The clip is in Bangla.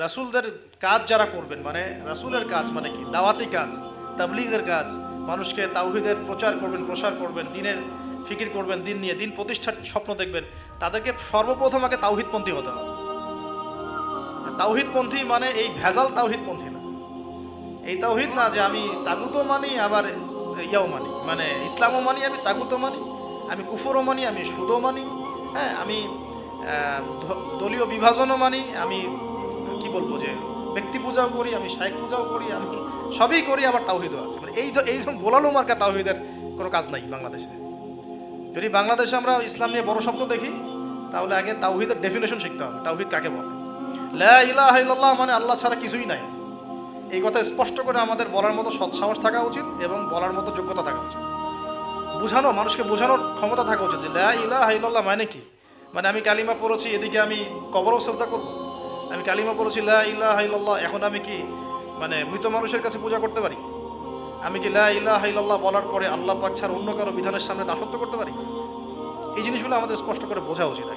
রাসূলদের কাজ যারা করবেন, মানে রাসূলের কাজ মানে কি, দাওয়াতি কাজ, তাবলীগের কাজ, মানুষকে তাওহীদের প্রচার করবেন, প্রসার করবেন, দ্বীনের ফিকির করবেন, দ্বীন নিয়ে দ্বীন প্রতিষ্ঠার স্বপ্ন দেখবেন, তাদেরকে সর্বপ্রথম আগে তাওহীদপন্থী হতে হবে। তাওহীদপন্থী মানে এই ভেজাল তাওহীদপন্থী না, এই তাওহীদ না যে আমি তাগুতও মানি আবার ইয়াও মানি, মানে ইসলামও মানি, আমি তাগুতও মানি, আমি কুফরও মানি, আমি সুদও মানি, হ্যাঁ আমি দলীয় বিভাজনও মানি, আমি কি বলবো যে ব্যক্তি পূজাও করি, আমি শায়েখ পূজাও করি, আমি সবই করি, আবার তাওহীদও আছে। মানে এইরকম গোলালো মার্কা তাওহীদের কোনো কাজ নাই বাংলাদেশে। যদি বাংলাদেশে আমরা ইসলাম নিয়ে বড় স্বপ্ন দেখি, তাহলে আগে তাওহীদের ডেফিনেশন শিখতে হবে। তাওহীদ কাকে বলে? লা ইলাহা ইল্লাল্লাহ মানে আল্লাহ ছাড়া কিছুই নাই, এই কথা স্পষ্ট করে আমাদের বলার মতো সৎসাহস থাকা উচিত এবং বলার মতো যোগ্যতা থাকা উচিত। মানুষকে বোঝানোর ক্ষমতা থাকা উচিত যে লা ইলাহা ইল্লাল্লাহ মানে কি। মানে আমি কালিমা পড়েছি, এদিকে আমি কবরও সেজদা করব। আমি কালিমা পড়েছি লা ইলাহা ইল্লাল্লাহ, এখন আমি কি মানে মৃত মানুষের কাছে পূজা করতে পারি? আমি কি লা ইলাহা ইল্লাল্লাহ বলার পরে আল্লাহ পাক ছাড়া অন্য কারো বিধানের সামনে দাসত্ব করতে পারি? এই জিনিসগুলো আমাদের স্পষ্ট করে বোঝা উচিত।